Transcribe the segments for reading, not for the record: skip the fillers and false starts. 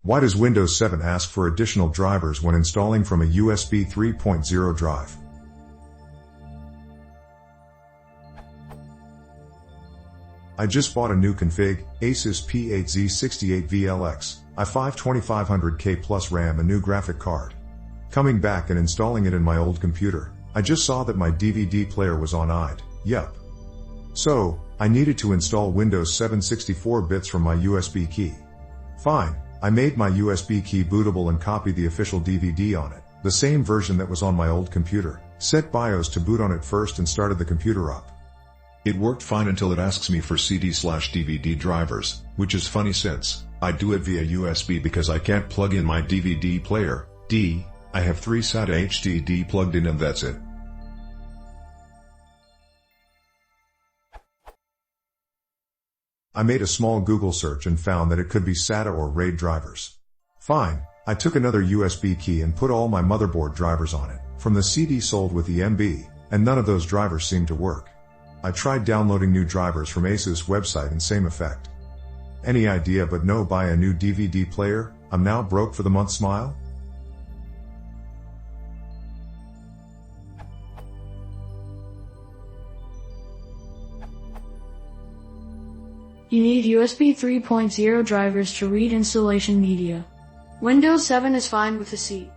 Why does Windows 7 ask for additional drivers when installing from a USB 3.0 drive? I just bought a new config, Asus P8Z68VLX, i5 2500K plus RAM, a new graphic card. Coming back and installing it in my old computer, I just saw that my DVD player was on ID. Yep. So, I needed to install Windows 7 64 bits from my USB key. Fine, I made my USB key bootable and copied the official DVD on it, the same version that was on my old computer, set BIOS to boot on it first and started the computer up. It worked fine until it asks me for CD/DVD drivers, which is funny since I do it via USB because I can't plug in my DVD player. I have 3 SATA HDD plugged in and that's it. I made a small Google search and found that it could be SATA or RAID drivers. Fine, I took another USB key and put all my motherboard drivers on it, from the CD sold with the MB, and none of those drivers seemed to work. I tried downloading new drivers from Asus website and same effect. Any idea but no, buy a new DVD player, I'm now broke for the month smile? You need USB 3.0 drivers to read installation media. Windows 7 is fine with the C.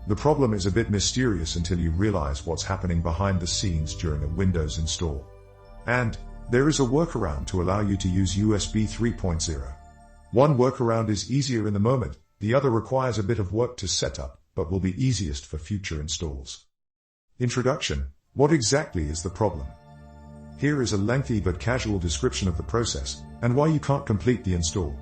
The problem is a bit mysterious until you realize what's happening behind the scenes during a Windows install. And there is a workaround to allow you to use USB 3.0. One workaround is easier in the moment, the other requires a bit of work to set up, but will be easiest for future installs. Introduction: what exactly is the problem? Here is a lengthy but casual description of the process, and why you can't complete the install.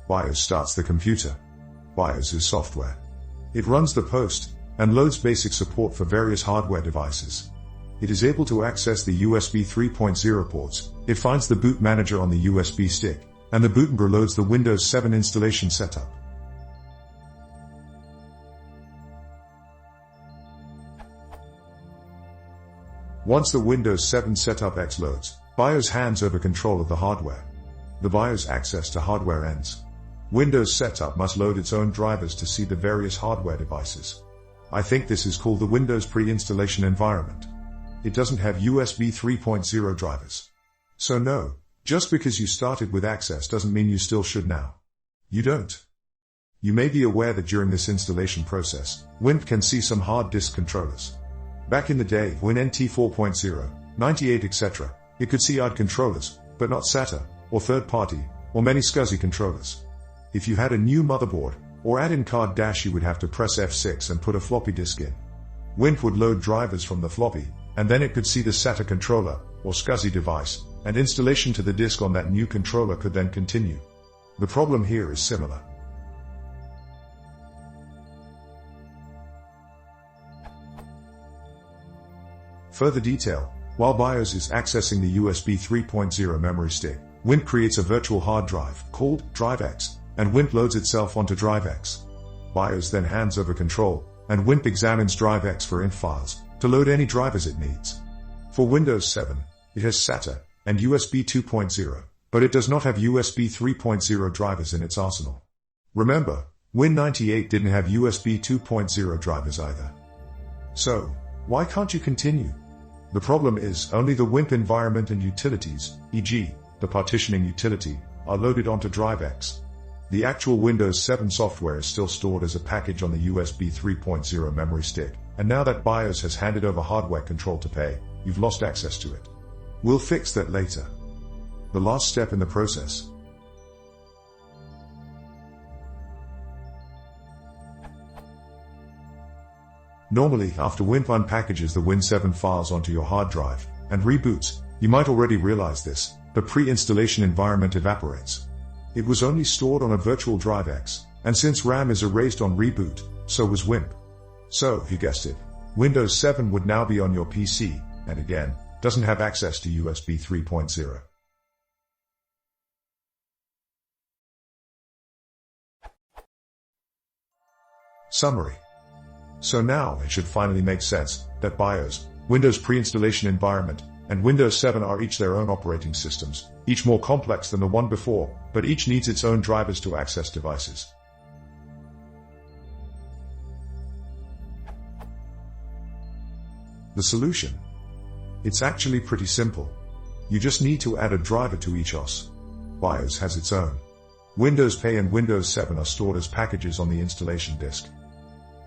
BIOS starts the computer. BIOS is software. It runs the post, and loads basic support for various hardware devices. It is able to access the USB 3.0 ports, it finds the boot manager on the USB stick, and the bootmanager loads the Windows 7 installation setup. Once the Windows 7 setup X loads, BIOS hands over control of the hardware. The BIOS access to hardware ends. Windows setup must load its own drivers to see the various hardware devices. I think this is called the Windows pre-installation environment. It doesn't have USB 3.0 drivers. So no, just because you started with access doesn't mean you still should now. You don't. You may be aware that during this installation process, Win can see some hard disk controllers. Back in the day, Win NT 4.0, 98 etc., it could see odd controllers, but not SATA, or third-party, or many SCSI controllers. If you had a new motherboard, or add-in card dash, you would have to press F6 and put a floppy disk in. Win would load drivers from the floppy, and then it could see the SATA controller, or SCSI device, and installation to the disk on that new controller could then continue. The problem here is similar. Further detail: while BIOS is accessing the USB 3.0 memory stick, Win creates a virtual hard drive, called Drive X, and Win loads itself onto Drive X. BIOS then hands over control, and Win examines Drive X for INT files, to load any drivers it needs. For Windows 7, it has SATA and USB 2.0, but it does not have USB 3.0 drivers in its arsenal. Remember, Win98 didn't have USB 2.0 drivers either. So, why can't you continue? The problem is only the WIMP environment and utilities, e.g., the partitioning utility, are loaded onto Drive X. The actual Windows 7 software is still stored as a package on the USB 3.0 memory stick, and now that BIOS has handed over hardware control to pay, you've lost access to it. We'll fix that later. The last step in the process. Normally, after WIMP unpackages the Win7 files onto your hard drive, and reboots, you might already realize this, the pre-installation environment evaporates. It was only stored on a virtual Drive X, and since RAM is erased on reboot, so was WIMP. So, you guessed it, Windows 7 would now be on your PC, and again, doesn't have access to USB 3.0. Summary. So now it should finally make sense that BIOS, Windows pre-installation environment, and Windows 7 are each their own operating systems, each more complex than the one before, but each needs its own drivers to access devices. The solution? It's actually pretty simple. You just need to add a driver to each OS. BIOS has its own. Windows Pay and Windows 7 are stored as packages on the installation disk.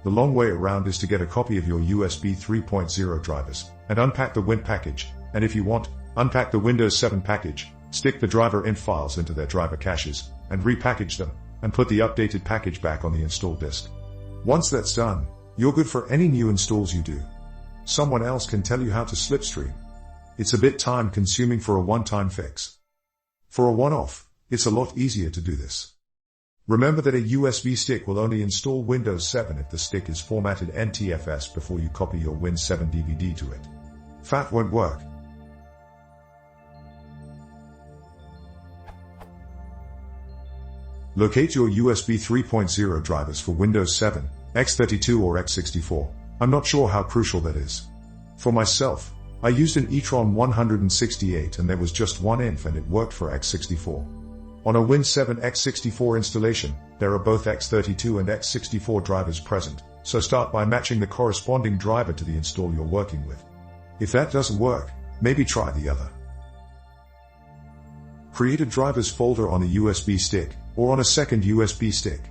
The long way around is to get a copy of your USB 3.0 drivers, and unpack the Win package, and if you want, unpack the Windows 7 package, stick the driver int files into their driver caches, and repackage them, and put the updated package back on the install disk. Once that's done, you're good for any new installs you do. Someone else can tell you how to slipstream. It's a bit time consuming for a one-time fix. For a one-off, it's a lot easier to do this. Remember that a USB stick will only install Windows 7 if the stick is formatted NTFS before you copy your Win 7 DVD to it. FAT won't work. Locate your USB 3.0 drivers for Windows 7, x32 or x64. I'm not sure how crucial that is. For myself, I used an e-tron 168 and there was just one inf and it worked for x64. On a Win 7 x64 installation, there are both x32 and x64 drivers present, so start by matching the corresponding driver to the install you're working with. If that doesn't work, maybe try the other. Create a drivers folder on a USB stick, or on a second USB stick.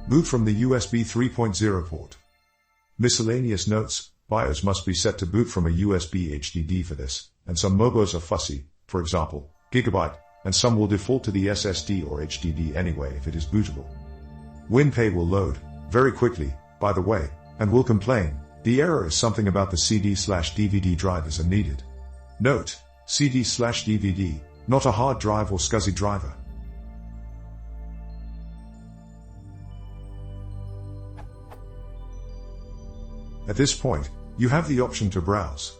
Boot from the USB 3.0 port. Miscellaneous notes: BIOS must be set to boot from a USB HDD for this, and some MOBOs are fussy, for example, Gigabyte, and some will default to the SSD or HDD anyway if it is bootable. WinPay will load very quickly, by the way, and will complain. The error is something about the CD/DVD drivers are needed. Note: CD/DVD, not a hard drive or SCSI driver. At this point, you have the option to browse.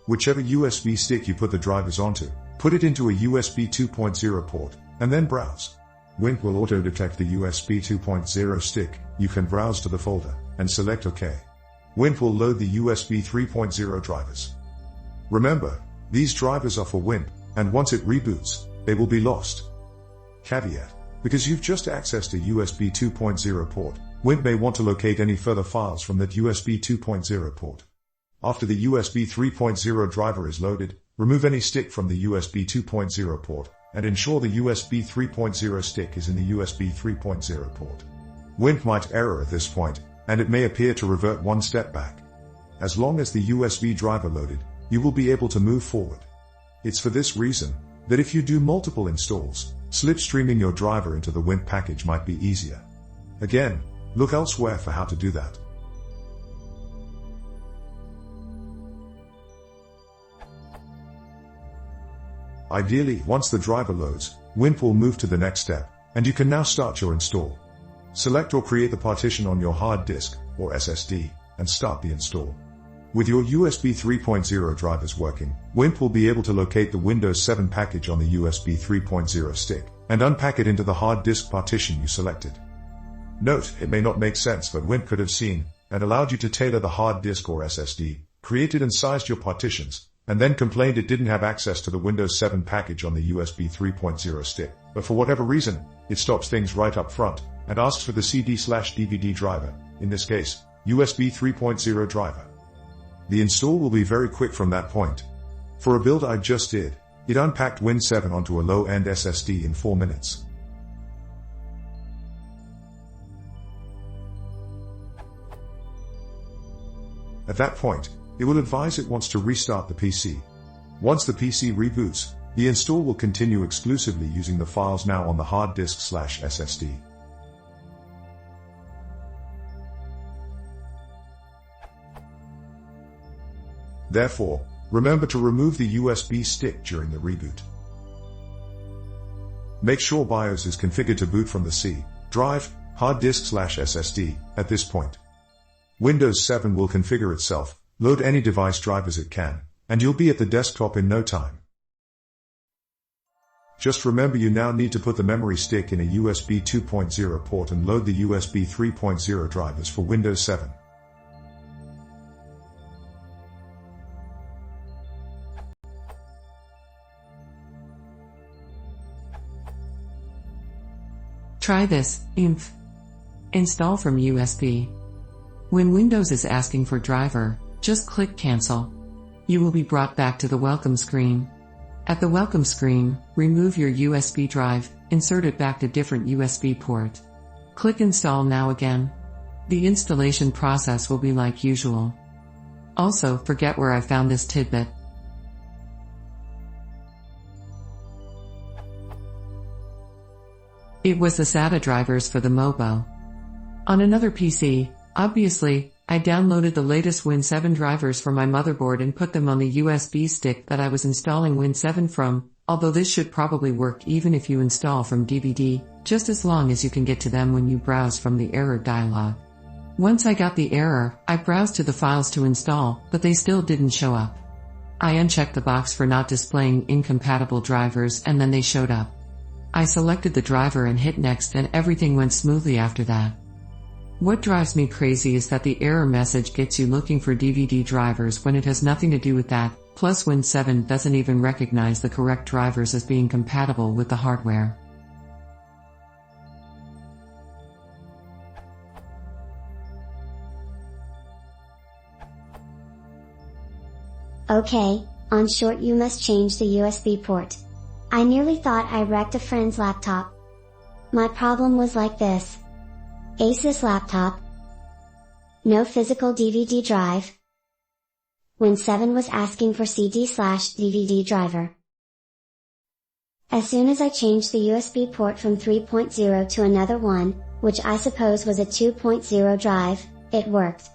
Whichever USB stick you put the drivers onto, put it into a USB 2.0 port, and then browse. Win will auto-detect the USB 2.0 stick. You can browse to the folder, and select OK. Win will load the USB 3.0 drivers. Remember, these drivers are for Win, and once it reboots, they will be lost. Caveat: because you've just accessed a USB 2.0 port, Win may want to locate any further files from that USB 2.0 port. After the USB 3.0 driver is loaded, remove any stick from the USB 2.0 port, and ensure the USB 3.0 stick is in the USB 3.0 port. Win might error at this point, and it may appear to revert one step back. As long as the USB driver loaded, you will be able to move forward. It's for this reason that if you do multiple installs, slipstreaming your driver into the Win package might be easier. Again, look elsewhere for how to do that. Ideally, once the driver loads, Win will move to the next step, and you can now start your install. Select or create the partition on your hard disk, or SSD, and start the install. With your USB 3.0 drivers working, Win will be able to locate the Windows 7 package on the USB 3.0 stick, and unpack it into the hard disk partition you selected. Note: it may not make sense, but Win could have seen and allowed you to tailor the hard disk or SSD, created and sized your partitions, and then complained it didn't have access to the Windows 7 package on the USB 3.0 stick, but for whatever reason, it stops things right up front, and asks for the CD/DVD driver, in this case, USB 3.0 driver. The install will be very quick from that point. For a build I just did, it unpacked Win 7 onto a low-end SSD in 4 minutes. At that point, it will advise it wants to restart the PC. Once the PC reboots, the install will continue exclusively using the files now on the hard disk/SSD. Therefore, remember to remove the USB stick during the reboot. Make sure BIOS is configured to boot from the C drive, hard disk/SSD, at this point. Windows 7 will configure itself, load any device drivers it can, and you'll be at the desktop in no time. Just remember you now need to put the memory stick in a USB 2.0 port and load the USB 3.0 drivers for Windows 7. Try this, INF. Install from USB. When Windows is asking for driver, just click Cancel. You will be brought back to the welcome screen. At the welcome screen, remove your USB drive, insert it back to different USB port. Click Install now again. The installation process will be like usual. Also, forget where I found this tidbit. It was the SATA drivers for the MOBO. On another PC, obviously, I downloaded the latest Win 7 drivers for my motherboard and put them on the USB stick that I was installing Win 7 from, although this should probably work even if you install from DVD, just as long as you can get to them when you browse from the error dialog. Once I got the error, I browsed to the files to install, but they still didn't show up. I unchecked the box for not displaying incompatible drivers and then they showed up. I selected the driver and hit next and everything went smoothly after that. What drives me crazy is that the error message gets you looking for DVD drivers when it has nothing to do with that, plus Win 7 doesn't even recognize the correct drivers as being compatible with the hardware. Okay, on short you must change the USB port. I nearly thought I wrecked a friend's laptop. My problem was like this. Asus laptop. No physical DVD drive. Win 7 was asking for CD/DVD driver. As soon as I changed the USB port from 3.0 to another one, which I suppose was a 2.0 drive, it worked.